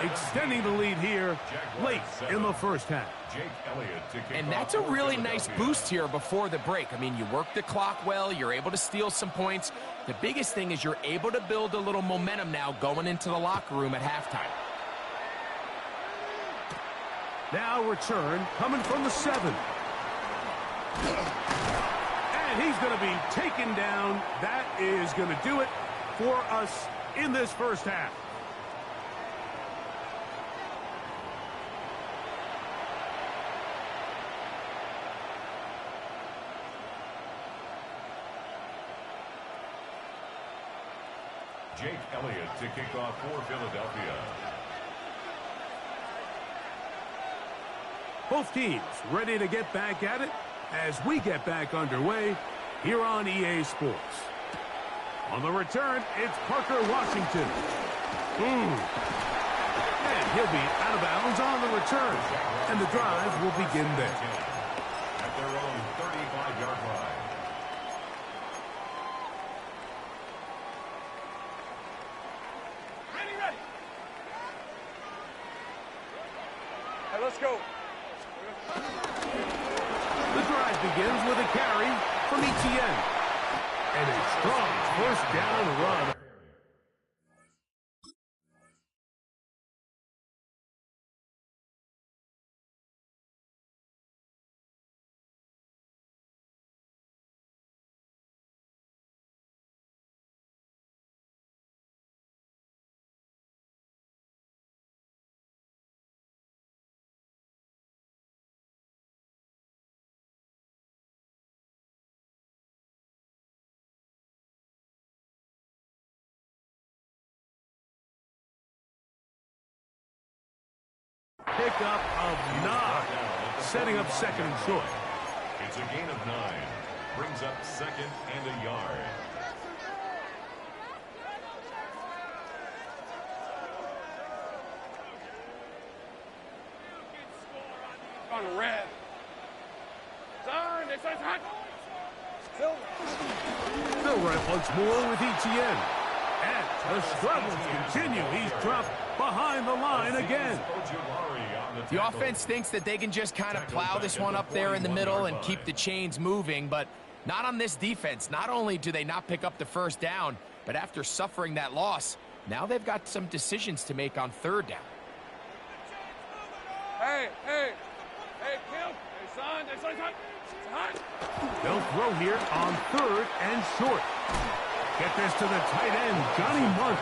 Speaker 5: extending the lead here late in the first half.
Speaker 6: And that's a really nice boost here before the break. I mean, you work the clock well. You're able to steal some points. The biggest thing is you're able to build a little momentum now going into the locker room at halftime.
Speaker 5: Now return coming from the 7. And he's going to be taken down. That is going to do it for us in this first half.
Speaker 2: Jake Elliott to kick off for Philadelphia.
Speaker 5: Both teams ready to get back at it as we get back underway here on EA Sports. On the return, it's Parker Washington. And he'll be out of bounds on the return. And the drive will begin there.
Speaker 2: At their own 35-yard line.
Speaker 4: Ready. Hey, let's go.
Speaker 5: The drive begins with a carry from Etienne. And a strong first down run. Pickup of 9, setting up 2nd and short.
Speaker 2: It's a gain of 9. Brings up 2nd and a yard.
Speaker 4: On red. Son, they say hot.
Speaker 5: They'll run once more with Etienne. And The struggles continue. He's dropped behind the line again.
Speaker 6: The offense thinks that they can just kind of plow this one up there in the middle and keep the chains moving, but not on this defense. Not only do they not pick up the first down, but after suffering that loss, now they've got some decisions to make on third down.
Speaker 4: Hey, Kim. Hey, son.
Speaker 5: They'll throw here on third and short. Get this to the tight end, Johnny Munt.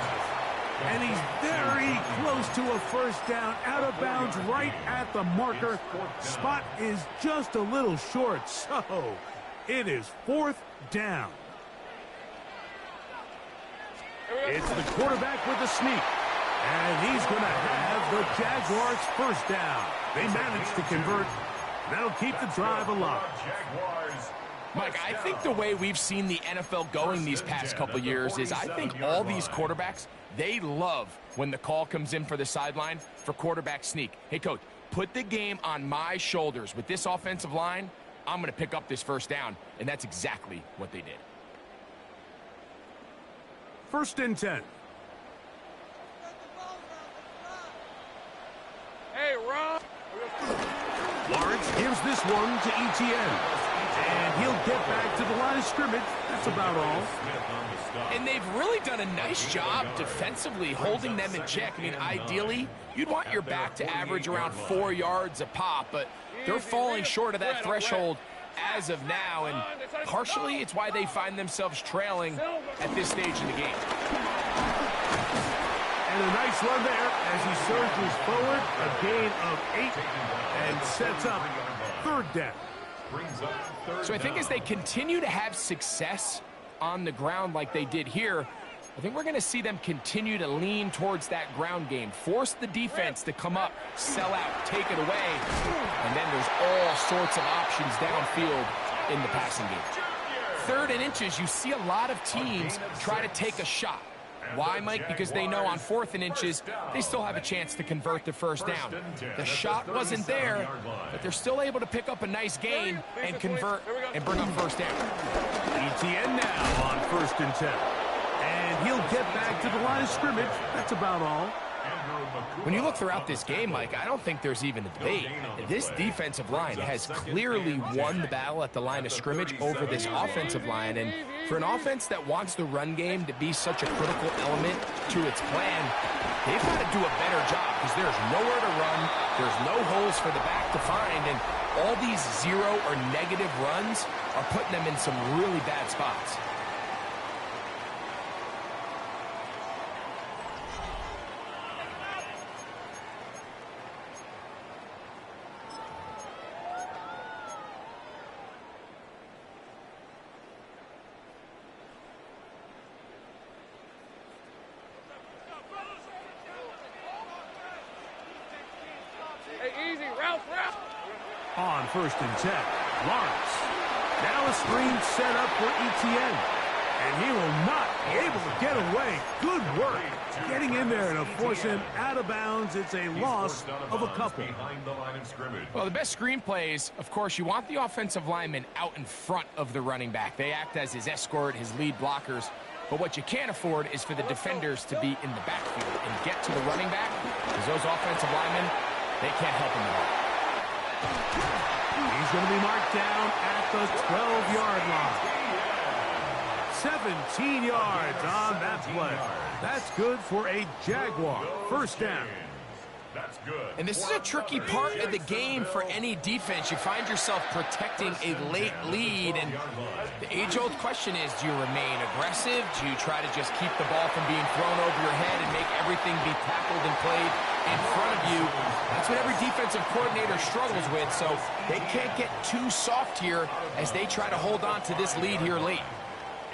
Speaker 5: And he's very close to a first down, out of bounds right at the marker. Spot is just a little short, so it is fourth down. It's the quarterback with the sneak. And he's going to have the Jaguars first down. They managed to convert. That'll keep the drive alive.
Speaker 6: Mike, I think the way we've seen the NFL going these past couple years is I think all these quarterbacks, they love when the call comes in for the sideline for quarterback sneak. Hey, coach, put the game on my shoulders. With this offensive line, I'm going to pick up this first down, and that's exactly what they did.
Speaker 5: First and 10.
Speaker 4: Hey, Ron.
Speaker 5: Lawrence gives this one to Etienne. And he'll get back to the line of scrimmage. That's about all.
Speaker 6: And they've really done a nice job defensively holding them in check. I mean, ideally, you'd want your back to average around 4 yards a pop, but they're falling short of that threshold as of now, and partially it's why they find themselves trailing at this stage in the game.
Speaker 5: And a nice run there as he surges forward, a gain of 8, and sets up third down.
Speaker 6: So I think as they continue to have success on the ground like they did here, I think we're going to see them continue to lean towards that ground game, force the defense to come up, sell out, take it away, and then there's all sorts of options downfield in the passing game. Third and inches, you see a lot of teams try to take a shot. Why, Mike? Because they know on fourth and inches, they still have a chance to convert the first down. The shot wasn't there, but they're still able to pick up a nice gain and convert and bring up first down.
Speaker 5: Etienne now on first and 10. And he'll get back to the line of scrimmage. That's about all.
Speaker 6: When you look throughout this game, Mike, I don't think there's even a debate. This defensive line has clearly won the battle at the line of scrimmage over this offensive line. And for an offense that wants the run game to be such a critical element to its plan, they've got to do a better job because there's nowhere to run. There's no holes for the back to find. And all these zero or negative runs are putting them in some really bad spots.
Speaker 5: On first and 10, Lawrence. Now a screen set up for Etienne. And he will not be able to get away. Good work. Getting in there to force him out of bounds. It's a loss of a couple.
Speaker 6: Well, the best screen plays, of course, you want the offensive lineman out in front of the running back. They act as his escort, his lead blockers. But what you can't afford is for the defenders to be in the backfield and get to the running back, because those offensive linemen, they can't help him at all.
Speaker 5: He's going to be marked down at the 12-yard line. 17 yards on that play. That's good for a Jaguar. First down.
Speaker 2: That's good.
Speaker 6: And this is a tricky part of the game for any defense. You find yourself protecting a late lead, and the age-old question is, do you remain aggressive? Do you try to just keep the ball from being thrown over your head and make everything be tackled and played in front of you? That's what every defensive coordinator struggles with, so they can't get too soft here as they try to hold on to this lead here late.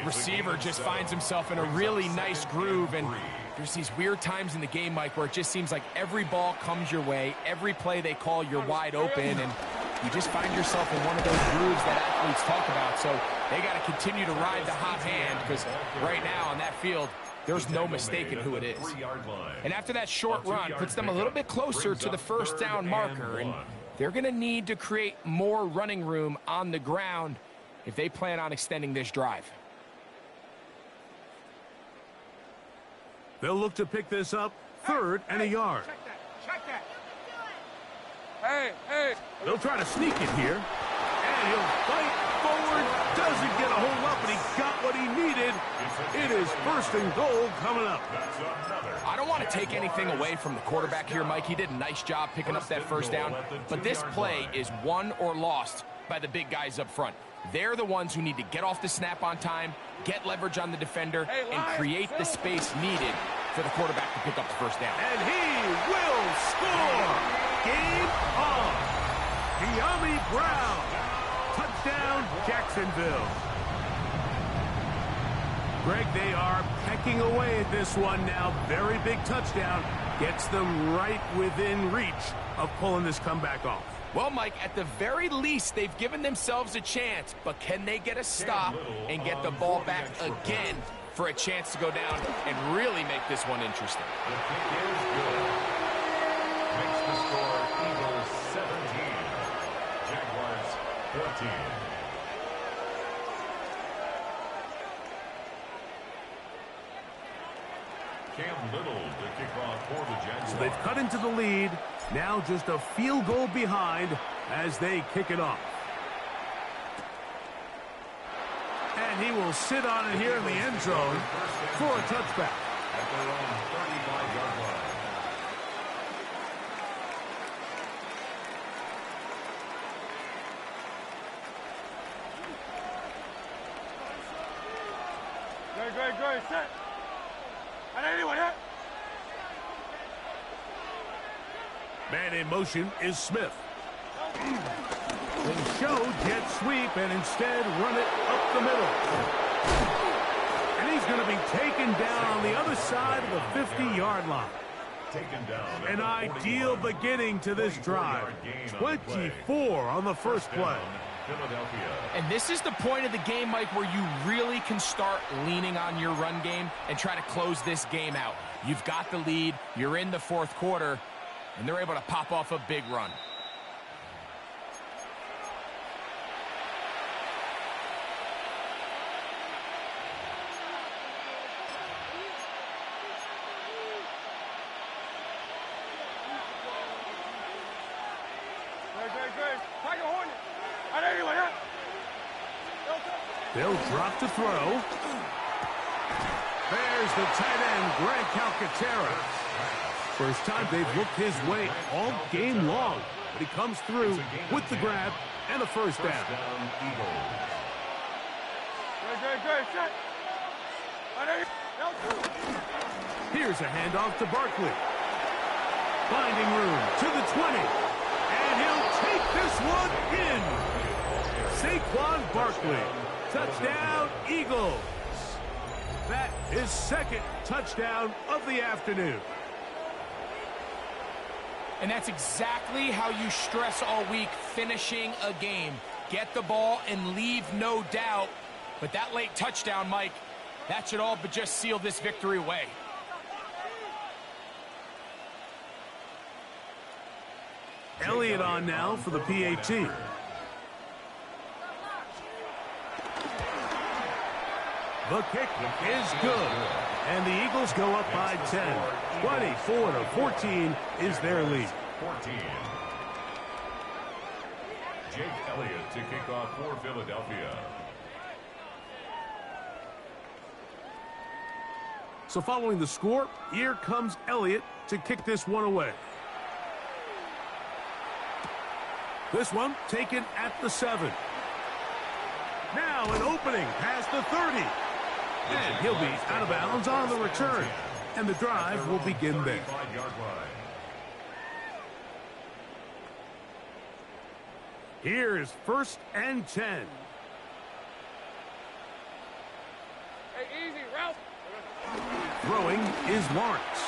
Speaker 6: Receiver just finds himself in a really nice groove, and there's these weird times in the game, Mike, where it just seems like every ball comes your way, every play they call, you're wide open, and you just find yourself in one of those grooves that athletes talk about. So they got to continue to ride the hot hand, because right now on that field, there's no mistaking who it is. And after that short run, puts them a little bit closer to the first down marker, and they're going to need to create more running room on the ground if they plan on extending this drive.
Speaker 5: They'll look to pick this up, 3rd and a yard.
Speaker 4: Check that. Hey.
Speaker 5: They'll try to sneak it here. And he'll fight forward. Doesn't get a hold up, but he got what he needed. It is 1st and goal coming up.
Speaker 6: I don't want to take anything away from the quarterback here, Mike. He did a nice job picking up that 1st down. But this play is won or lost by the big guys up front. They're the ones who need to get off the snap on time, get leverage on the defender, and create the space needed for the quarterback to pick up the 1st down.
Speaker 5: And he will score! Game on! Dyami Brown! Touchdown, Jacksonville. Greg, they are pecking away at this one now. Very big touchdown. Gets them right within reach of pulling this comeback off.
Speaker 6: Well, Mike, at the very least, they've given themselves a chance, but can they get a stop and get the ball back again for a chance to go down and really make this one interesting?
Speaker 2: The kick is good. Makes the score Eagles 17, Jaguars 14. Cam Little to kick off for the Jaguars.
Speaker 5: So they've cut into the lead. Now just a field goal behind as they kick it off. And he will sit on it here in the end zone for a touchback.
Speaker 2: At their own 35-yard line.
Speaker 4: Great. Set. And anyone hit?
Speaker 5: Man in motion is Smith. They show jet sweep and instead run it up the middle. And he's going to be taken down on the other side of the 50-yard line.
Speaker 2: Taken down.
Speaker 5: An ideal beginning to this drive. 24 on the first play.
Speaker 2: Philadelphia.
Speaker 6: And this is the point of the game, Mike, where you really can start leaning on your run game and try to close this game out. You've got the lead, you're in the 4th quarter, and they're able to pop off a big run.
Speaker 4: Great. Tiger Hornet. And anyone hit?
Speaker 5: They'll drop to throw. There's the tight end, Greg Calcaterra. First time they've looked his way all game long, but he comes through with the grab and a 1st down.
Speaker 4: Great. Set. And anyone.
Speaker 5: Here's a handoff to Barkley. Finding room to the 20. And he'll take this one in. Saquon Barkley. Touchdown, Eagles. That is 2nd touchdown of the afternoon.
Speaker 6: And that's exactly how you stress all week, finishing a game. Get the ball and leave no doubt. But that late touchdown, Mike, that should all but just seal this victory away.
Speaker 5: Elliott on now for the PAT. The kick is good. And the Eagles go up by 10. 24-14 is their lead.
Speaker 2: 14. Jake Elliott to kick off for Philadelphia.
Speaker 5: So following the score, here comes Elliott to kick this one away. This one taken at the 7. Now an opening past the 30. And he'll be out of bounds on the return. And the drive will begin there. Here's 1st and 10.
Speaker 4: Hey, easy, Ralph.
Speaker 5: Throwing is Lawrence.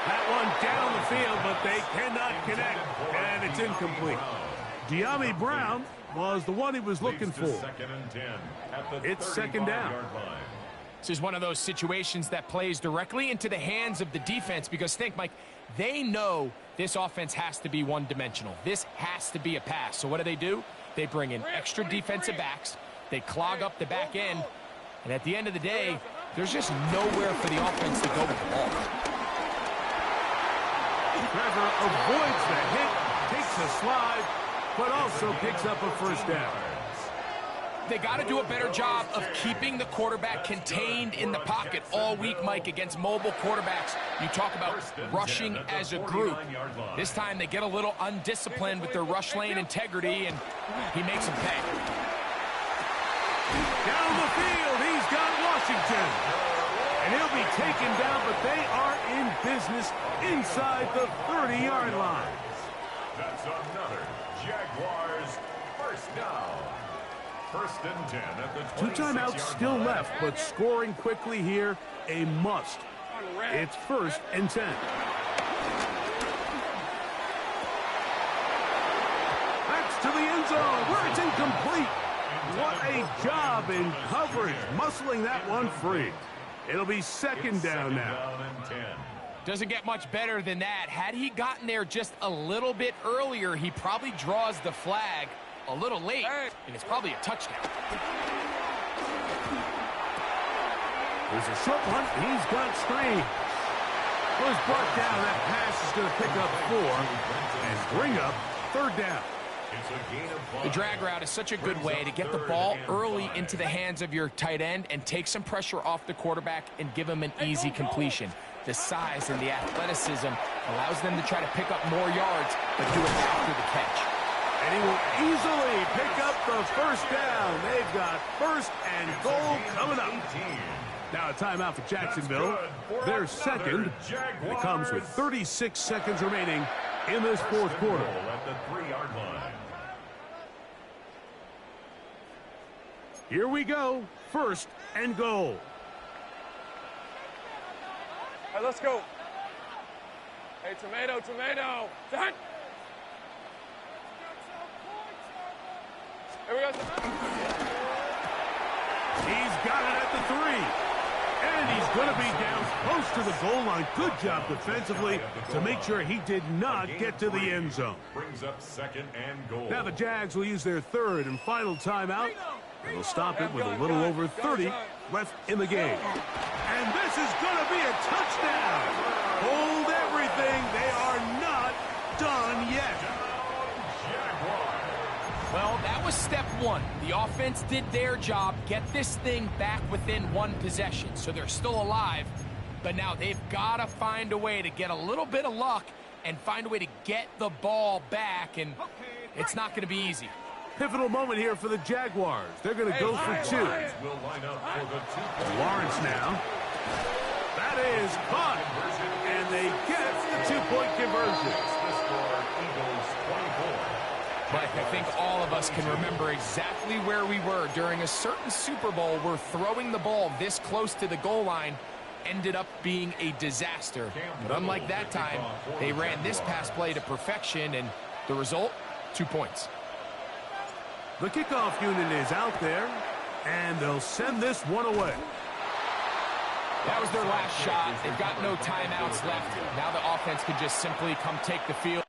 Speaker 5: That one down the field, but they cannot connect, and it's incomplete. Dyami Brown was the one he was looking for. It's 2nd down.
Speaker 6: This is one of those situations that plays directly into the hands of the defense because think, Mike, they know this offense has to be one-dimensional. This has to be a pass. So what do? They bring in extra defensive backs. They clog up the back end. And at the end of the day, there's just nowhere for the offense to go with the ball.
Speaker 5: Trevor avoids the hit, takes a slide, but also picks up a first down.
Speaker 6: They got to do a better job of keeping the quarterback contained in the pocket all week, Mike, against mobile quarterbacks. You talk about rushing as a group. This time they get a little undisciplined with their rush lane integrity, and he makes them pay.
Speaker 5: Down the field, he's got Washington. And he'll be taken down, but they are in business inside the 30-yard line.
Speaker 2: That's another Jaguars first down. First and 10 at the 26-yard line.
Speaker 5: 2 timeouts still left, but scoring quickly here, a must. It's first and 10. That's to the end zone, where it's incomplete. What a job in coverage, muscling that one free. It'll be second down now.
Speaker 6: Doesn't get much better than that. Had he gotten there just a little bit earlier, he probably draws the flag a little late, and it's probably a touchdown.
Speaker 5: There's a short one. He's got Strange. Was brought down. That pass is going to pick up 4 and bring up third down.
Speaker 6: The drag route is such a good way to get the ball early into the hands of your tight end and take some pressure off the quarterback and give him an easy completion. The size and the athleticism allows them to try to pick up more yards, but do it after the catch.
Speaker 5: And he will easily pick up the first down. They've got first and goal coming up. Now a timeout for Jacksonville. Their second. And it comes with 36 seconds remaining in this fourth quarter.
Speaker 2: At the 3-yard line.
Speaker 5: Here we go. First and goal.
Speaker 4: Hey, let's go. Hey, tomato, tomato. Done. Here we go.
Speaker 5: He's got it at the 3. And he's going to be down close to the goal line. Good job defensively to make sure he did not get to the end zone.
Speaker 2: Brings up second and goal.
Speaker 5: Now the Jags will use their third and final timeout. And they'll stop it with a little over 30 left in the game. And this is going to be a touchdown. Hold everything. They are not done yet.
Speaker 6: Well, that was step one. The offense did their job, get this thing back within one possession. So they're still alive, but now they've got to find a way to get a little bit of luck and find a way to get the ball back, and it's not going to be easy.
Speaker 5: Pivotal moment here for the Jaguars. They're going to go for 2. Lawrence now. That is caught. And they get the 2-point conversion.
Speaker 6: Mike, I think all of us can remember exactly where we were during a certain Super Bowl where throwing the ball this close to the goal line ended up being a disaster. But unlike that time, they ran this pass play to perfection, and the result, 2 points.
Speaker 5: The kickoff unit is out there, and they'll send this one away.
Speaker 6: That was their last shot. They've got no timeouts left. Now the offense can just simply come take the field.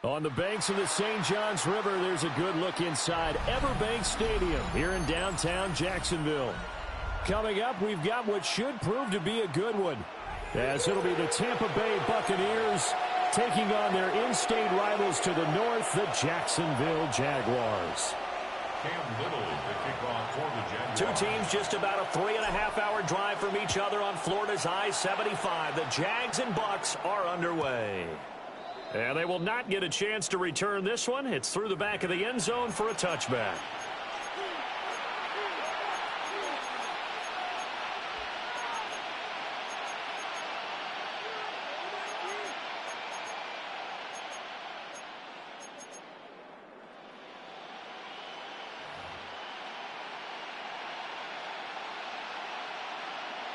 Speaker 7: On the banks of the St. Johns River, there's a good look inside Everbank Stadium here in downtown Jacksonville. Coming up, we've got what should prove to be a good one, as it'll be the Tampa Bay Buccaneers taking on their in-state rivals to the north, the Jacksonville Jaguars.
Speaker 2: Cam Little to kick off for the Jaguars.
Speaker 7: Two teams just about a 3.5-hour drive from each other on Florida's I-75. The Jags and Bucks are underway. And they will not get a chance to return this one. It's through the back of the end zone for a touchback.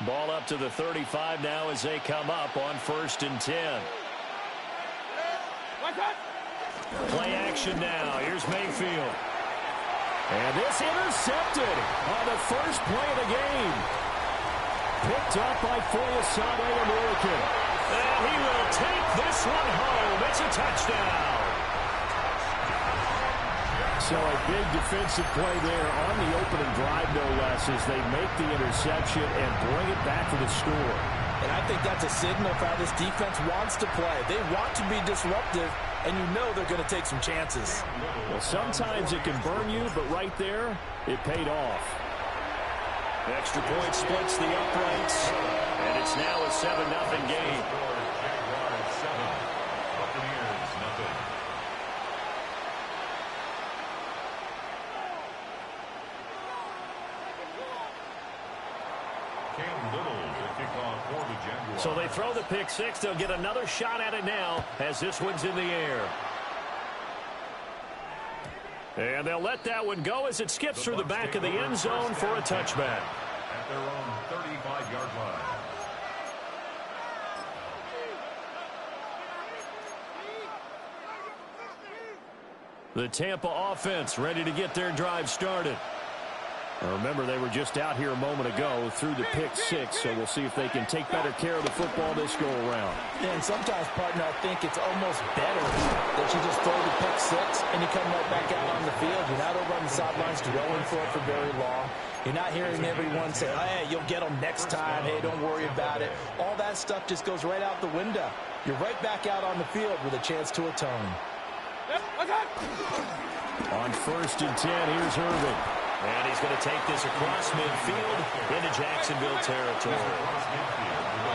Speaker 7: Ball up to the 35 now as they come up on 1st and 10. Play action now. Here's Mayfield. And this intercepted on the first play of the game. Picked up by Foyesade American. And he will take this one home. It's a touchdown. So a big defensive play there on the opening drive, no less, as they make the interception and bring it back for the score.
Speaker 8: And I think that's a signal for how this defense wants to play. They want to be disruptive, and you know they're going to take some chances.
Speaker 7: Well, sometimes it can burn you, but right there, it paid off. Extra point splits the uprights, and it's now a 7-0 game.
Speaker 2: Jaguars 7, Buccaneers 0. Cam Little to kick off for the Jaguars.
Speaker 7: So they throw the pick six. They'll get another shot at it now as this one's in the air. And they'll let that one go as it skips through the back of the end zone for a touchback.
Speaker 2: At their own 35-yard line.
Speaker 7: The Tampa offense ready to get their drive started. Now remember, they were just out here a moment ago through the pick six, so we'll see if they can take better care of the football this go-around.
Speaker 8: Yeah, and sometimes, partner, I think it's almost better that you just throw the pick six and you come right back out on the field. You're not over on the sidelines dwelling for it for very long. You're not hearing everyone say, hey, you'll get them next time. Hey, don't worry about it. All that stuff just goes right out the window. You're right back out on the field with a chance to atone.
Speaker 7: On 1st and 10, here's Irvin. And he's going to take this across midfield into Jacksonville territory.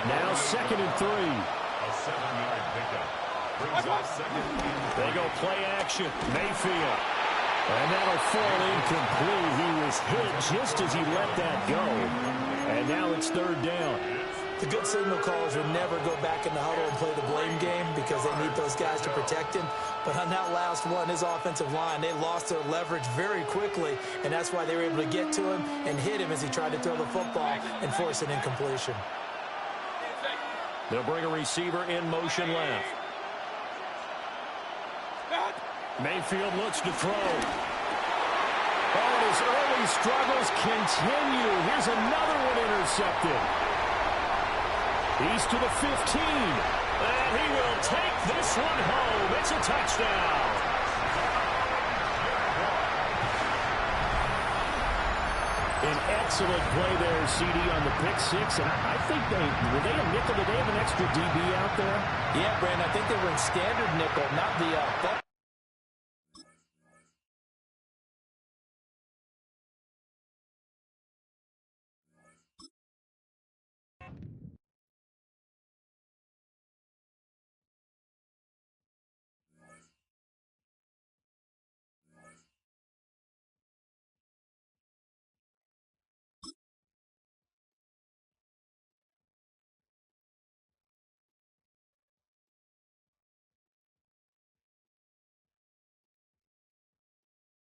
Speaker 7: Now 2nd and 3.
Speaker 2: A 7-yard pickup. Brings up 2nd and 3.
Speaker 7: They go play action. Mayfield. And that'll fall incomplete. He was hit just as he let that go. And now it's 3rd down.
Speaker 8: The good signal callers would never go back in the huddle and play the blame game because they need those guys to protect him. But on that last one, his offensive line, they lost their leverage very quickly, and that's why they were able to get to him and hit him as he tried to throw the football and force an incompletion.
Speaker 7: They'll bring a receiver in motion left. Mayfield looks to throw. Oh, and his early struggles continue. Here's another one intercepted. He's to the 15. And he will take this one home. It's a touchdown. An excellent play there, CD, on the pick six. And I think were they a nickel? Did they have an extra DB out there?
Speaker 8: Yeah, Brandon, I think they were in standard nickel, not the